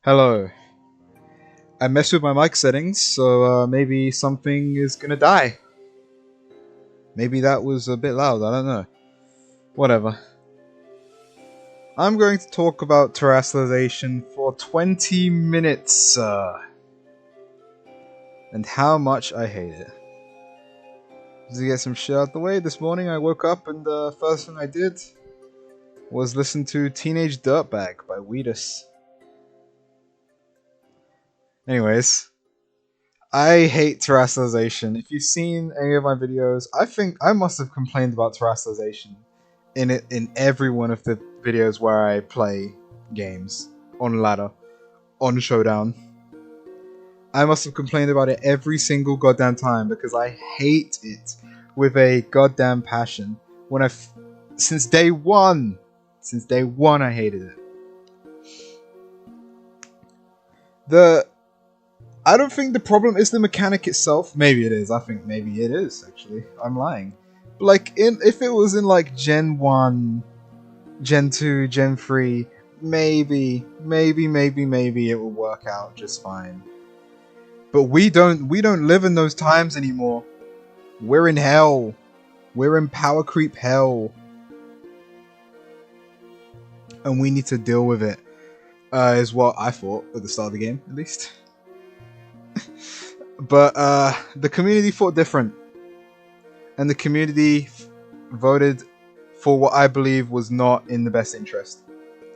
Hello. I messed with my mic settings, so maybe something is gonna die. Maybe that was a bit loud, I don't know. Whatever. I'm going to talk about terastallization for 20 minutes, and how much I hate it. To get some shit out the way, this morning I woke up and the first thing I did was listen to Teenage Dirtbag by Weedus. Anyways, I hate terastallization. If you've seen any of my videos, I think I must have complained about terastallization in every one of the videos where I play games on ladder, on showdown. I must have complained about it every single goddamn time because I hate it with a goddamn passion. Since day one I hated it. I don't think the problem is the mechanic itself. Maybe it is. I think maybe it is, actually. I'm lying. But like, if it was in like Gen 1, Gen 2, Gen 3, maybe it will work out just fine. But we don't live in those times anymore. We're in hell. We're in power creep hell. And we need to deal with it. Is what I thought at the start of the game, at least. But the community thought different, and the community voted for what I believe was not in the best interest.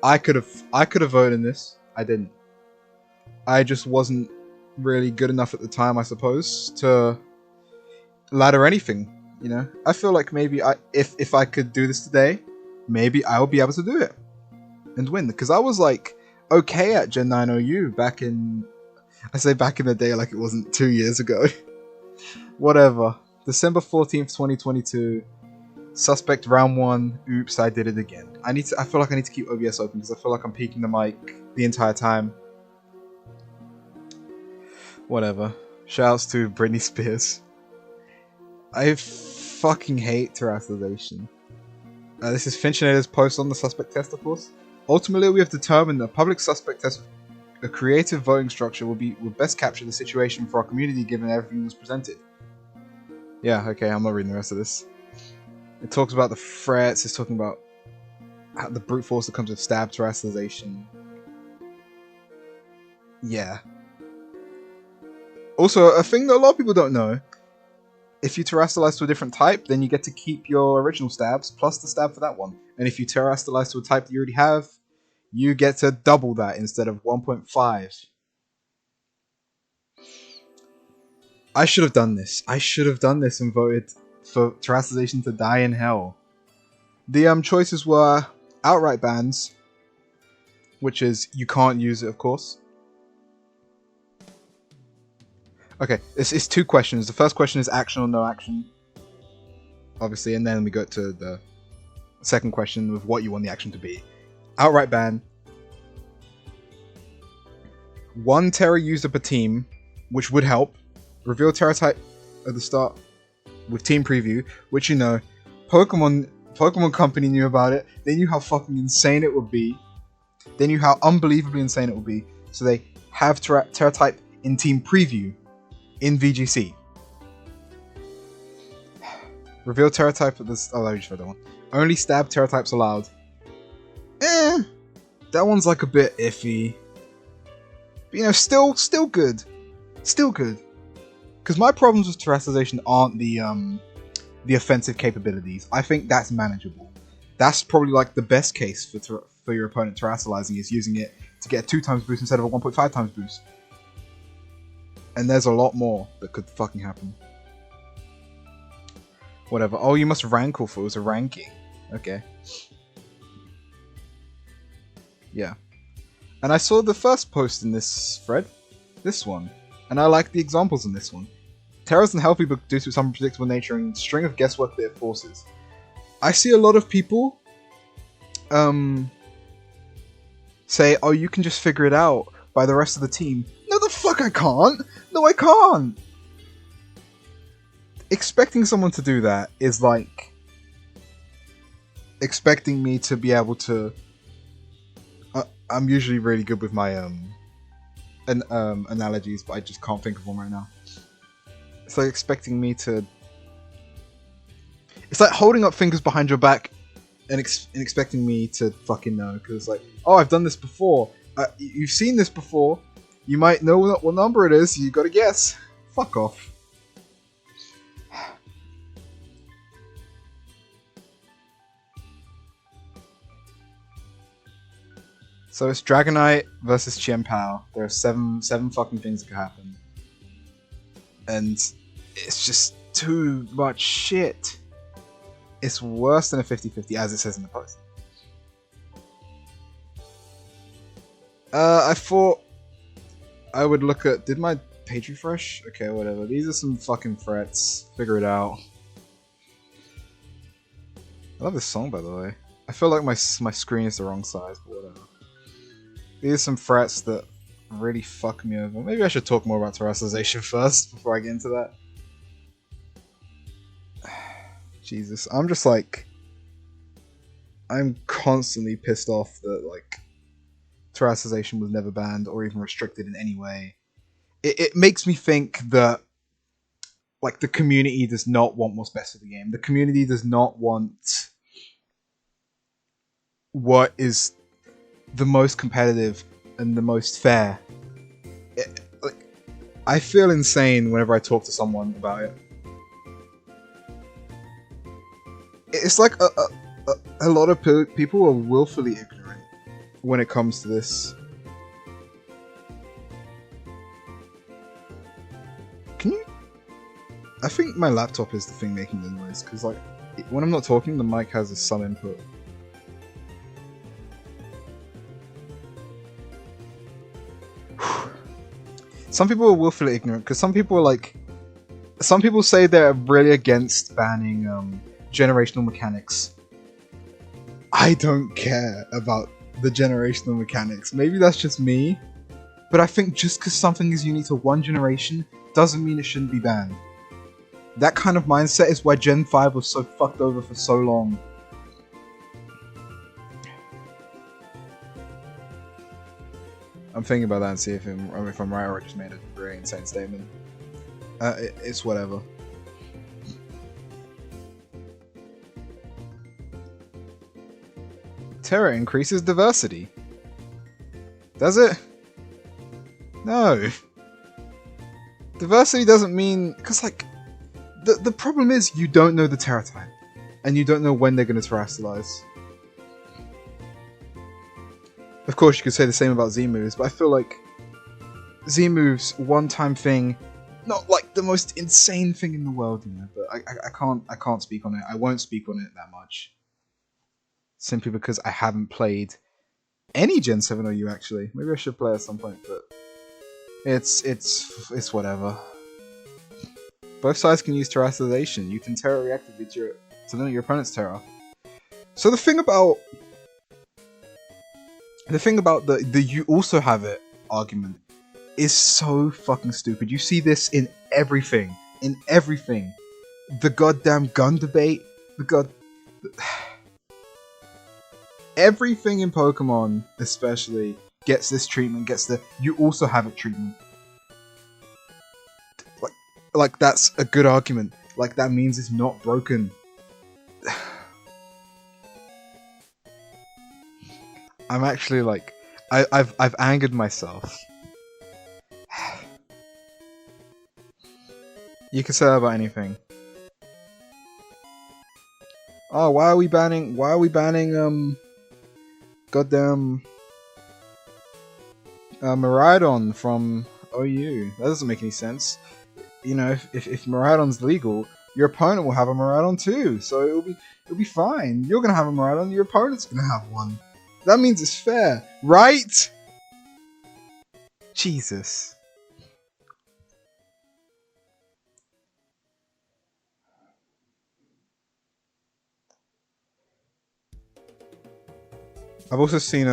I could have voted in this. I didn't. I just wasn't really good enough at the time, I suppose, to ladder anything. You know, I feel like maybe if I could do this today, maybe I would be able to do it and win, because I was like okay at Gen 9 OU back in. I say back in the day like it wasn't 2 years ago. Whatever. December 14th, 2022. Suspect round 1. Oops, I did it again. I feel like I need to keep OBS open because I feel like I'm peeking the mic the entire time. Whatever. Shouts to Britney Spears. I fucking hate terastallization. This is Finchinator's post on the suspect test, of course. Ultimately, we have determined that public suspect test. A creative voting structure would best capture the situation for our community given everything was presented. Yeah, okay, I'm not reading the rest of this. It talks about the threats, it's talking about the brute force that comes with stab terastallization. Yeah. Also, a thing that a lot of people don't know, if you terastallize to a different type, then you get to keep your original stabs, plus the stab for that one. And if you terastallize to a type that you already have, you get to double that instead of 1.5. I should have done this. I should have done this and voted for terastallization to die in hell. The choices were outright bans, which is you can't use it, of course. Okay, it's 2 questions. The first question is action or no action, obviously, and then we go to the second question of what you want the action to be. Outright ban. 1 Tera user per team, which would help. Reveal Tera type at the start with team preview, which you know, Pokemon Company knew about it. They knew how fucking insane it would be. They knew how unbelievably insane it would be. So they have Tera type in team preview in VGC. Reveal Tera type at this. Oh, I just read that one. Only stab Tera types allowed. That one's like a bit iffy. But, you know, still good. Still good. Because my problems with terastallization aren't the offensive capabilities. I think that's manageable. That's probably like the best case for your opponent terastallizing is using it to get a 2 times boost instead of a 1.5 times boost. And there's a lot more that could fucking happen. Whatever. Oh, you must rank for it was a ranking. Okay. Yeah. And I saw the first post in this thread. This one. And I like the examples in this one. Terra doesn't help people due to its unpredictable nature and string of guesswork that it forces. I see a lot of people say, oh, you can just figure it out by the rest of the team. No, the fuck I can't! No, I can't! Expecting someone to do that is like expecting me to be able to... I'm usually really good with my analogies, but I just can't think of one right now. It's like expecting me to. It's like holding up fingers behind your back and expecting me to fucking know, because it's like, oh, I've done this before. You've seen this before. You might know what number it is. You gotta guess. Fuck off. So it's Dragonite versus Chien-Pao. There are seven fucking things that could happen. And it's just too much shit. It's worse than a 50-50, as it says in the post. I thought I would look at... Did my page refresh? Okay, whatever. These are some fucking threats. Figure it out. I love this song, by the way. I feel like my screen is the wrong size, but whatever. These are some threats that really fuck me over. Maybe I should talk more about Terastallization first before I get into that. Jesus, I'm just like... I'm constantly pissed off that, like, Terastallization was never banned or even restricted in any way. It makes me think that, like, the community does not want what's best for the game. The community does not want what is the most competitive and the most fair. Like, I feel insane whenever I talk to someone about it. It's like a lot of people are willfully ignorant when it comes to this. Can you... I think my laptop is the thing making the noise, because like, when I'm not talking, the mic has some input. Some people are willfully ignorant, because some people are like... Some people say they're really against banning generational mechanics. I don't care about the generational mechanics. Maybe that's just me, but I think just because something is unique to one generation doesn't mean it shouldn't be banned. That kind of mindset is why Gen 5 was so fucked over for so long. I'm thinking about that and see if I'm right or I just made a very insane statement. It's whatever. Tera increases diversity. Does it? No. Diversity doesn't mean... Because, like, the problem is you don't know the Tera type. And you don't know when they're going to Terastallize. Of course, you could say the same about Z-moves, but I feel like Z-moves, one-time thing, not like the most insane thing in the world, you know. But I can't speak on it. I won't speak on it that much. Simply because I haven't played any Gen 7 OU actually. Maybe I should play at some point, but it's whatever. Both sides can use Terastallization. You can Tera reactivate to limit your opponent's Tera. So the thing about the you also have it argument is so fucking stupid. You see this in everything. In everything. The goddamn gun debate. Everything in Pokemon, especially, gets this treatment, gets the you also have it treatment. Like that's a good argument. Like that means it's not broken. I'm actually like, I've angered myself. You can say that about anything. Oh, why are we banning goddamn Miraidon from OU? That doesn't make any sense. You know, if Miraidon's legal, your opponent will have a Miraidon too, so it'll be fine. You're gonna have a Miraidon, your opponent's gonna have one. That means it's fair, right? Jesus. I've also seen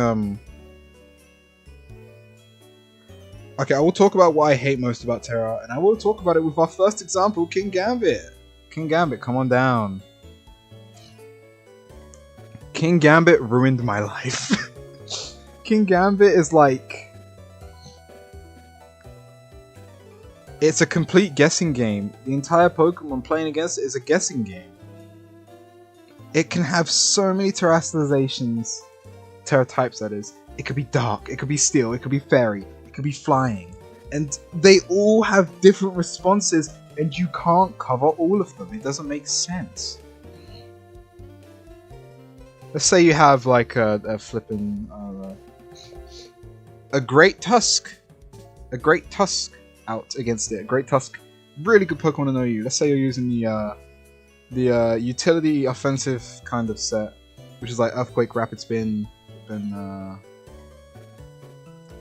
okay, I will talk about what I hate most about Tera, and I will talk about it with our first example, King Gambit. King Gambit, come on down. King Gambit ruined my life. King Gambit is like... It's a complete guessing game. The entire Pokemon playing against it is a guessing game. It can have so many Terastallizations, Terra types that is. It could be dark, it could be steel, it could be fairy, it could be flying. And they all have different responses, and you can't cover all of them. It doesn't make sense. Let's say you have like a flipping a Great Tusk. A Great Tusk out against it. A Great Tusk, really good Pokemon to know you. Let's say you're using the utility offensive kind of set, which is like Earthquake, Rapid Spin, and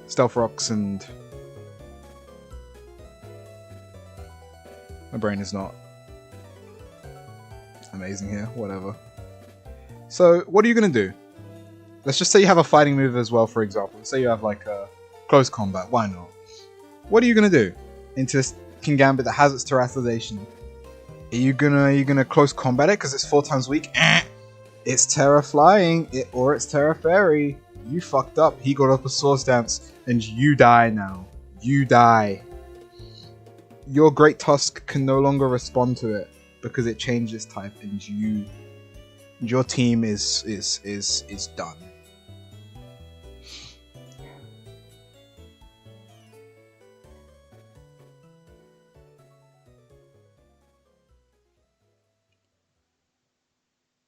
Stealth Rocks, and my brain is not amazing here. Whatever. So what are you gonna do? Let's just say you have a fighting move as well, for example. Let's say you have like a close combat. Why not? What are you gonna do into this Kingambit that has its Terastallization? Are you gonna close combat it because it's 4 times weak? It's Terra Flying, or it's Terra Fairy. You fucked up. He got up a Swords Dance, and you die now. You die. Your Great Tusk can no longer respond to it because it changed its type, and your team is done.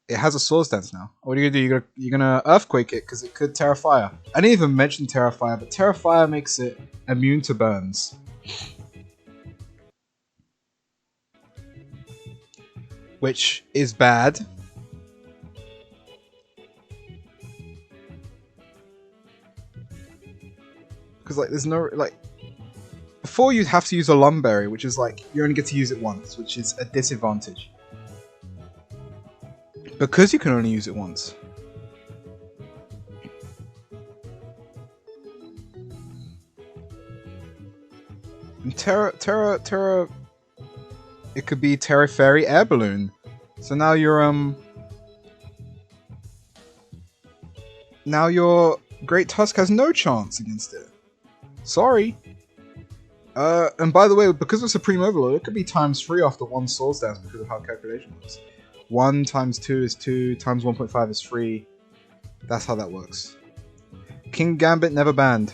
It has a Swords Dance now. What are you gonna do? You're gonna Earthquake it because it could Terra Fire. I didn't even mention Terra Fire, but Terra Fire makes it immune to burns. Which is bad. Because like there's no like before you'd have to use a Lumberry, which is like you only get to use it once, which is a disadvantage. Because you can only use it once. And Terra it could be Terra Fairy Air Balloon. So now your Great Tusk has no chance against it. Sorry. And by the way, because of Supreme Overload, it could be ×3 after 1 Swords Dance because of how calculation works. 1 times 2 is 2, times 1.5 is 3. That's how that works. Kingambit never banned.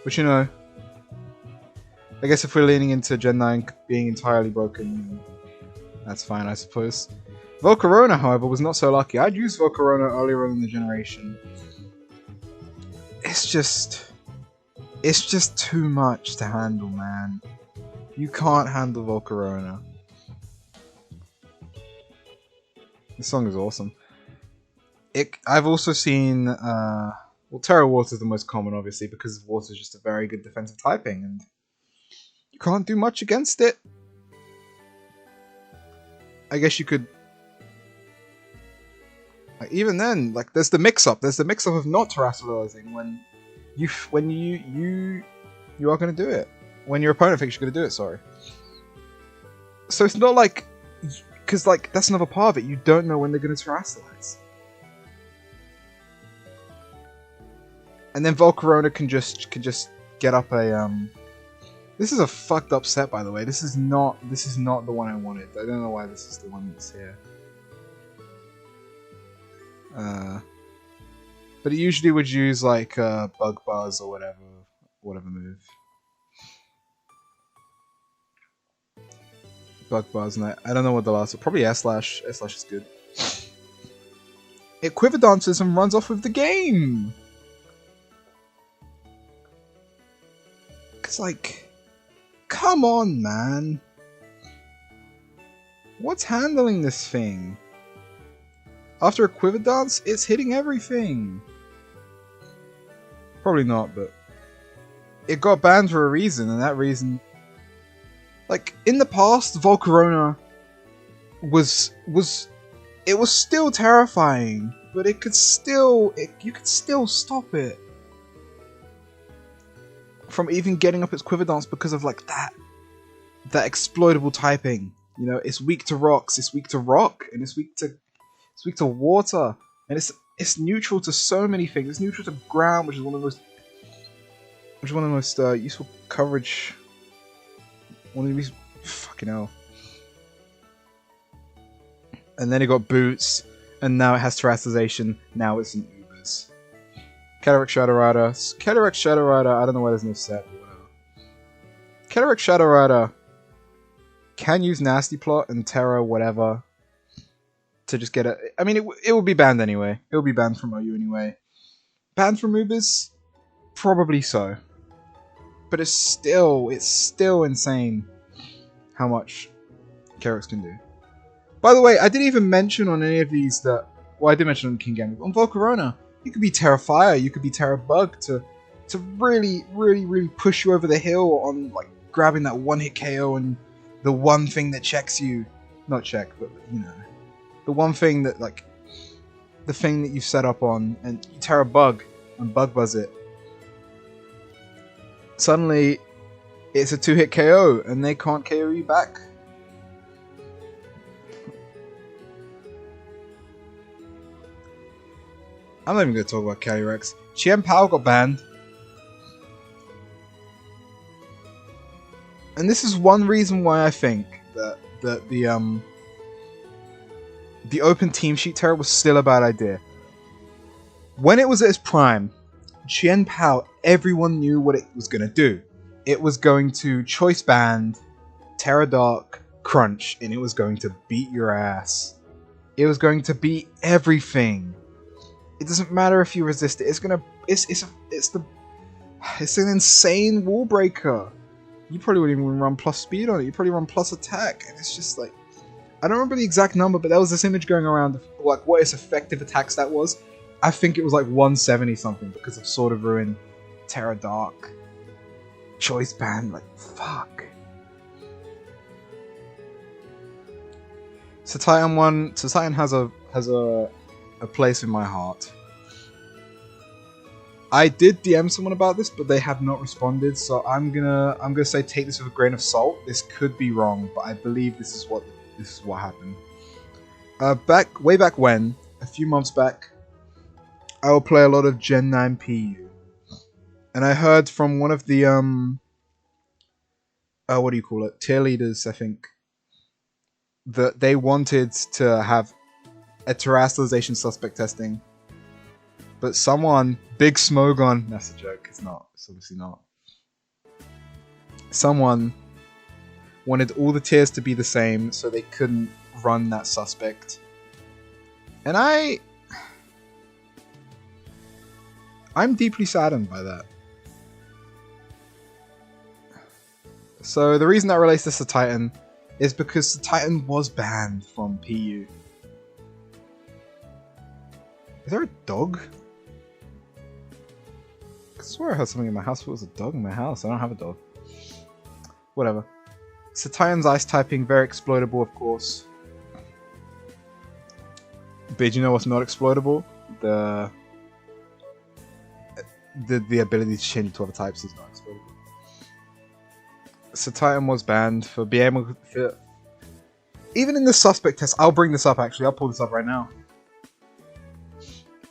But you know, I guess if we're leaning into Gen 9 being entirely broken, that's fine, I suppose. Volcarona, however, was not so lucky. I'd used Volcarona earlier on in the generation. It's just too much to handle, man. You can't handle Volcarona. This song is awesome. I've also seen, well, Terra Water is the most common, obviously, because Water is just a very good defensive typing, and you can't do much against it. I guess you could, like, even then, like, there's the mix-up. There's the mix-up of not Terastallizing when you are going to do it. When your opponent thinks you're going to do it, sorry. So it's not like, because like that's another part of it. You don't know when they're going to Terastallize. And then Volcarona can just get up a This is a fucked up set, by the way. This is not the one I wanted. I don't know why this is the one that's here. But it usually would use like Bug Buzz or whatever move. Bug Buzz, and I don't know what the last. Probably Air Slash. Air Slash is good. It Quiver Dances and runs off with the game. It's like, come on, man. What's handling this thing? After a Quiver Dance, it's hitting everything. Probably not, but it got banned for a reason, and that reason, like in the past, Volcarona was still terrifying, but you could still stop it from even getting up its Quiver Dance because of like that exploitable typing. You know, it's weak to rocks, it's weak to rock, and it's weak to water, and it's neutral to so many things. It's neutral to ground, which is one of the most Which one of the most useful coverage? One of these, fucking hell. And then it got boots, and now it has Terastallization. Now it's an Ubers. Cataract Shadow Rider. Cataract Shadow Rider. I don't know why there's no set. But whatever. Cataract Shadow Rider can use Nasty Plot and Terra whatever to just get it. I mean, it will be banned anyway. It will be banned from OU anyway. Banned from Ubers? Probably so. But it's still insane how much Carrocks can do. By the way, I didn't even mention on any of these that... Well, I did mention on King Game. On Volcarona, you could be Terra Fire, you could be Terra Bug to really push you over the hill on like grabbing that one-hit KO and the one thing that checks you. Not check, but you know. The one thing that like... The thing that you set up on and you Terra Bug and Bug Buzz it. Suddenly, it's a 2-hit KO and they can't KO you back. I'm not even going to talk about Calyrex. Chien Pao got banned. And this is one reason why I think that the open team sheet Terra was still a bad idea. When it was at its prime, Chien Pao, everyone knew what it was going to do. It was going to choice band, Terra Dark, Crunch, and it was going to beat your ass. It was going to beat everything. It doesn't matter if you resist it. It's an insane wall breaker. You probably wouldn't even run plus speed on it. You probably run plus attack, and it's just like I don't remember the exact number, but there was this image going around of like what its effective attack stat was. I think it was like 170 something because of Sword of Ruin, Terra Dark, Choice Band. Like fuck. Cetitan has a place in my heart. I did DM someone about this, but they have not responded. So I'm gonna say take this with a grain of salt. This could be wrong, but I believe this is what happened. Way back when, a few months back, I will play a lot of Gen 9 PU, and I heard from one of the what do you call it? Tier leaders, I think, that they wanted to have a Terastallization suspect testing, but someone, Big Smogon, that's a joke, it's not, it's obviously not. Someone wanted all the tiers to be the same so they couldn't run that suspect. And I'm deeply saddened by that. So the reason that relates to Cetitan is because Cetitan was banned from PU. Is there a dog? I swear I heard something in my house. It was a dog in my house. I don't have a dog. Whatever. Cetitan's ice typing, very exploitable, of course. But you know what's not exploitable? The ability to change to other types is not exploitable. Cetitan was banned for being able to... Even in the suspect test, I'll bring this up actually. I'll pull this up right now.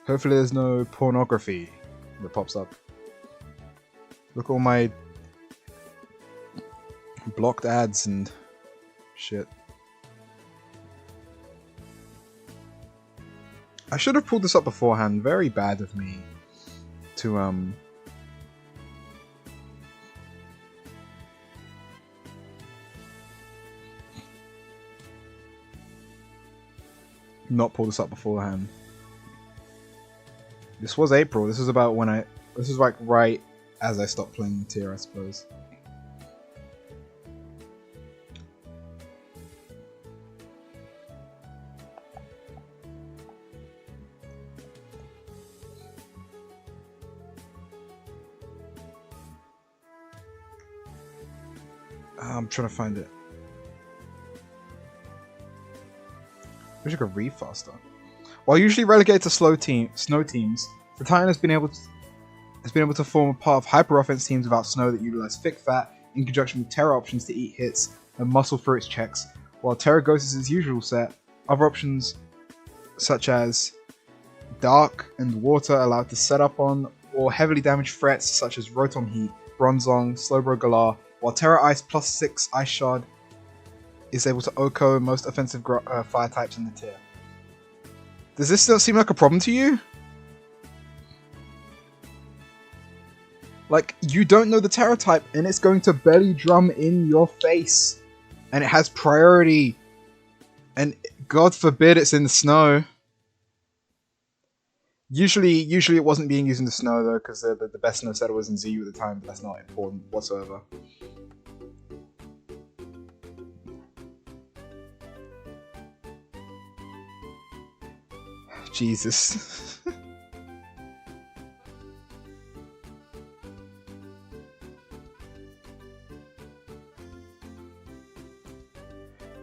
Hopefully there's no pornography that pops up. Look at all my blocked ads and shit. I should have pulled this up beforehand. Very bad of me to not pull this up beforehand. This was April. This was about when this is like right as I stopped playing the tier, I suppose. I'm trying to find it. I wish I could read faster. While usually relegated to snow teams, Cetitan has been able to form a part of hyper offense teams without snow that utilize thick fat in conjunction with Terra options to eat hits and muscle through its checks. While Terra Ghost is its usual set, other options such as Dark and Water allow it to set up on or heavily damage threats such as Rotom Heat Bronzong, Slowbro Galar, while Terra Ice +6 Ice Shard is able to OHKO most offensive fire types in the tier. Does this still seem like a problem to you? Like, you don't know the Terra type and it's going to belly drum in your face. And it has priority. And God forbid it's in the snow. Usually it wasn't being used in the snow though, because the best snow setter was in ZU at the time, but that's not important whatsoever. Jesus.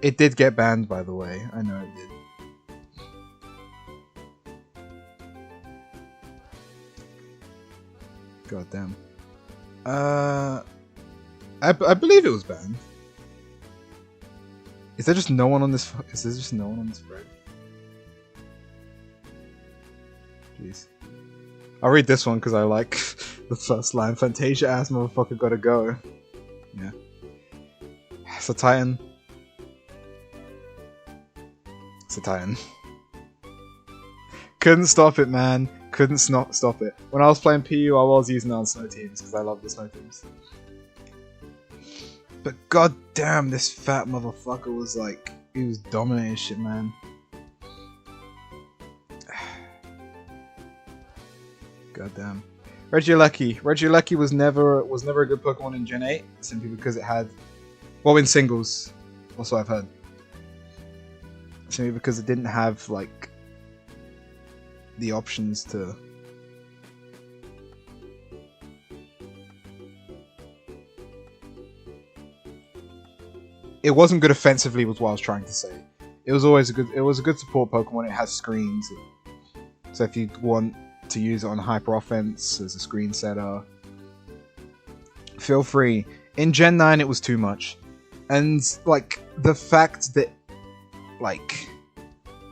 It did get banned, by the way. I know it did. God damn. I believe it was banned. Is there just no one on this? Is there just no one on this thread? Jeez. I'll read this one because I like the first line. Fantasia ass motherfucker gotta go. Yeah. Cetitan. Cetitan. Couldn't stop it, man. Couldn't stop it. When I was playing PU, I was using it on snow teams because I love the snow teams. But god damn, this fat motherfucker was like, he was dominating shit, man. God damn. Regieleki was never a good Pokemon in Gen 8 simply because it had, well, in singles. Also, I've heard. Simply because it didn't have like the options to. It wasn't good offensively, was what I was trying to say. It was always a good support Pokemon. It has screens, so if you want to use it on hyper offense as a screen setter, feel free. In Gen 9 it was too much, and like the fact that like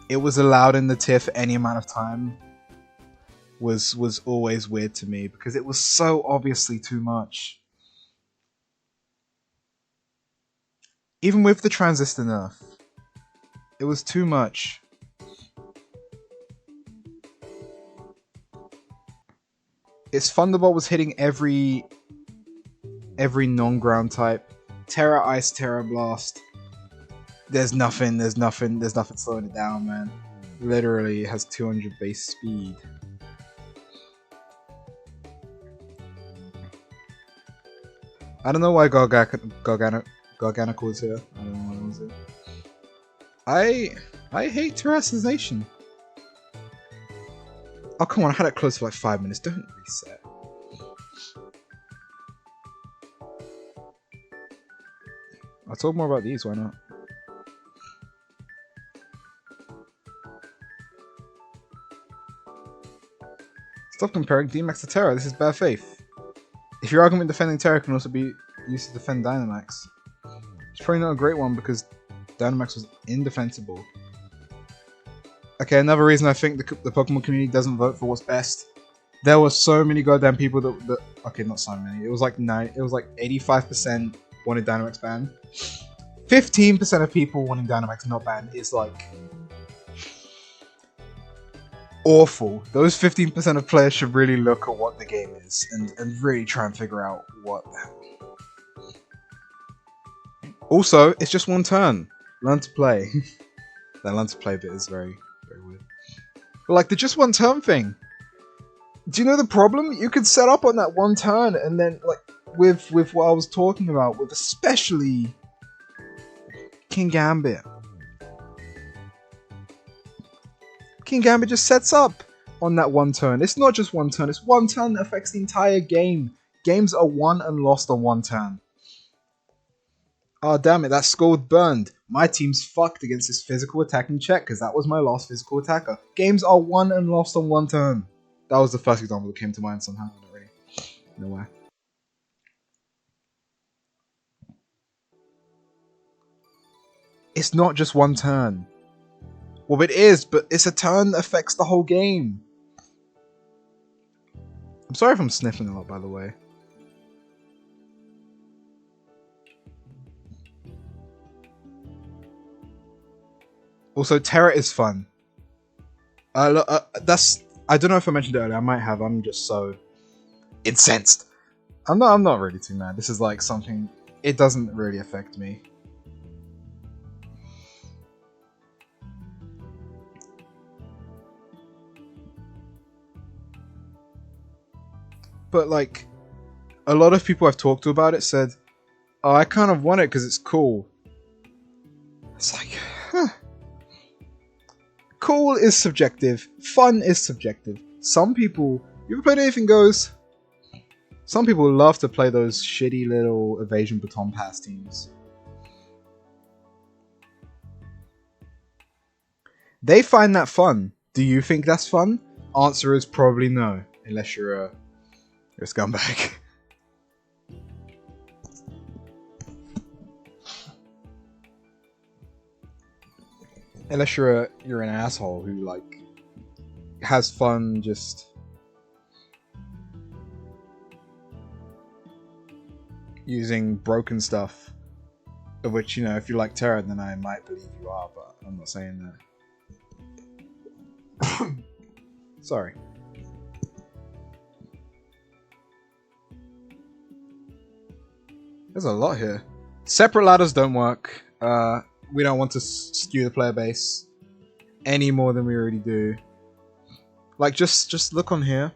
it was allowed in the tier for any amount of time was always weird to me because it was so obviously too much. Even with the transistor nerf, it was too much. Its Thunderbolt was hitting every non-ground type. Terra Ice, Terra Blast. There's nothing slowing it down, man. Literally, it has 200 base speed. I don't know why Garganical is here. I don't know why it was here. I hate Terastallization. Oh come on, I had it close for like 5 minutes. Don't reset. I'll talk more about these, why not? Stop comparing D-Max to Terra, this is bad faith. If your argument defending Terra can also be used to defend Dynamax. It's probably not a great one because Dynamax was indefensible. Okay, another reason I think the Pokemon community doesn't vote for what's best. There were so many goddamn people that okay, not so many. It was like 85% wanted Dynamax banned. 15% of people wanting Dynamax not banned is like awful. Those 15% of players should really look at what the game is and really try and figure out what the hell. Also, it's just one turn. Learn to play. That learn to play bit is very, very weird. But like the just one turn thing. Do you know the problem? You could set up on that one turn and then like with what I was talking about, with especially King Gambit. King Gambit just sets up on that one turn. It's not just one turn, it's one turn that affects the entire game. Games are won and lost on one turn. Oh damn it, that score was burned. My team's fucked against this physical attacking check because that was my last physical attacker. Games are won and lost on one turn. That was the first example that came to mind somehow. Not really. No way. It's not just one turn. Well, it is, but it's a turn that affects the whole game. I'm sorry if I'm sniffling a lot, by the way. Also, Terra is fun. That's... I don't know if I mentioned it earlier. I might have. I'm just so incensed. I'm not really too mad. This is like something... It doesn't really affect me. But like, a lot of people I've talked to about it said, "Oh, I kind of want it because it's cool." It's like, huh. Cool is subjective. Fun is subjective. Some people... You ever played Anything Goes? Some people love to play those shitty little evasion baton pass teams. They find that fun. Do you think that's fun? Answer is probably no, unless you're a scumbag. Unless you're an asshole who like has fun just using broken stuff. Of which, you know, if you like Terra, then I might believe you are, but I'm not saying that. Sorry. There's a lot here. Separate ladders don't work. We don't want to skew the player base any more than we already do. Like, just look on here.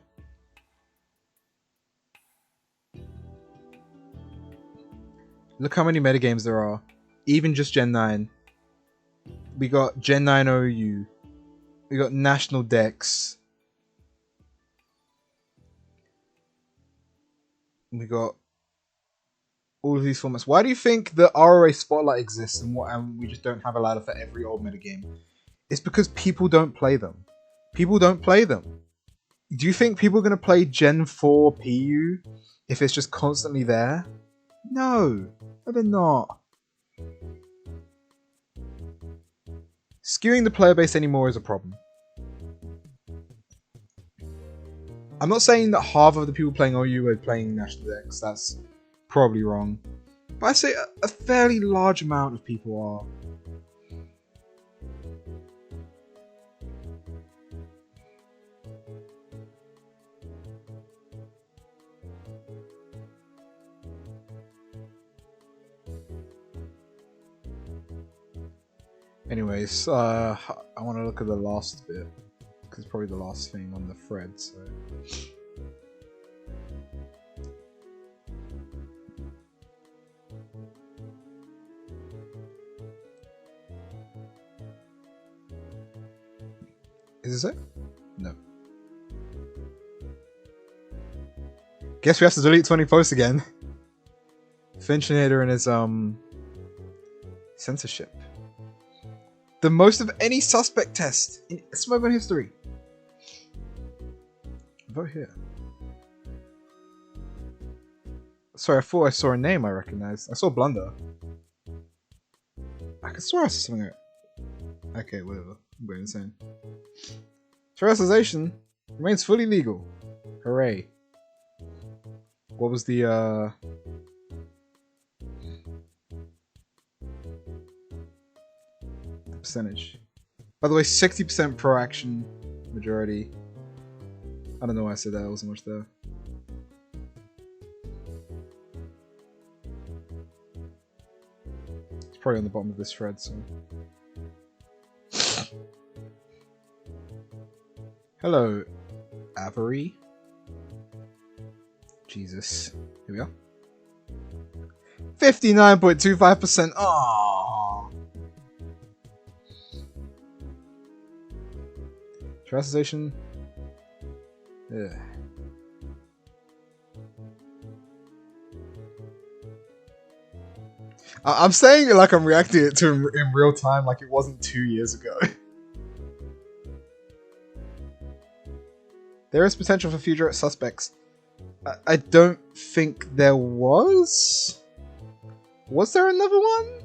Look how many metagames there are. Even just Gen 9. We got Gen 9 OU. We got National Dex. We got all of these formats. Why do you think the ROA Spotlight exists and we just don't have a ladder for every old metagame? It's because people don't play them. People don't play them. Do you think people are going to play Gen 4 PU if it's just constantly there? No, they're not. Skewing the player base anymore is a problem. I'm not saying that half of the people playing OU are playing National Dex. That's probably wrong. But I say a fairly large amount of people are. Anyways, I want to look at the last bit, because it's probably the last thing on the thread, so... Is this it? No. Guess we have to delete 20 posts again. Finchinator and his, censorship. The most of any suspect test in Smogon history. Vote here. Sorry, I thought I saw a name I recognized. I saw Blunder. I could swear I saw something. Okay, whatever. I'm going insane. Terastallization remains fully legal. Hooray. What was the percentage? By the way, 60% pro action majority. I don't know why I said that, it wasn't much there. It's probably on the bottom of this thread, so. Hello, Avery. Jesus. Here we are. 59.25%. Aww. Terastallization. Yeah. I'm saying it like I'm reacting it to in real time, like it wasn't 2 years ago. There is potential for future suspects. I don't think there was. Was there another one?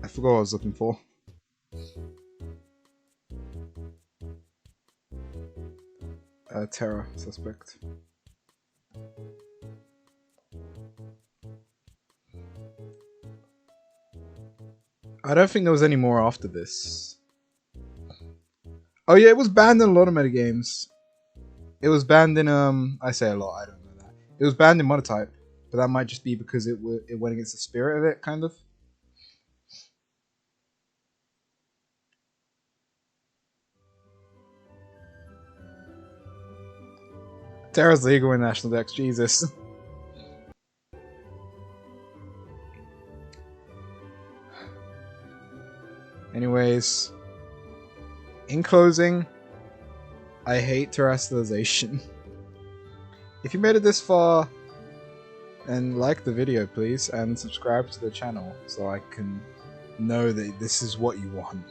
I forgot what I was looking for. Terra suspect. I don't think there was any more after this. Oh yeah, it was banned in a lot of metagames. It was banned in I say a lot, I don't know that. It was banned in Monotype, but that might just be because it went against the spirit of it, kind of. Terra's legal in national decks, Jesus. Anyways, in closing, I hate Terastallization. If you made it this far, and like the video please, and subscribe to the channel so I can know that this is what you want.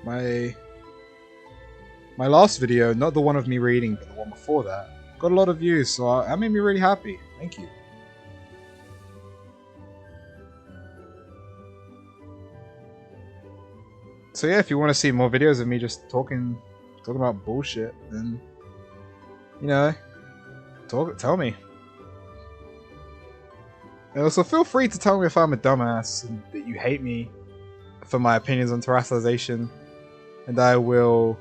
My last video, not the one of me reading, but the one before that, got a lot of views, so that made me really happy. Thank you. So yeah, if you want to see more videos of me just talking about bullshit, then, you know, tell me. And also feel free to tell me if I'm a dumbass and that you hate me for my opinions on Terastallization, and I will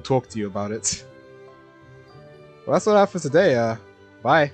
talk to you about it. Well, that's all I have for today. Bye.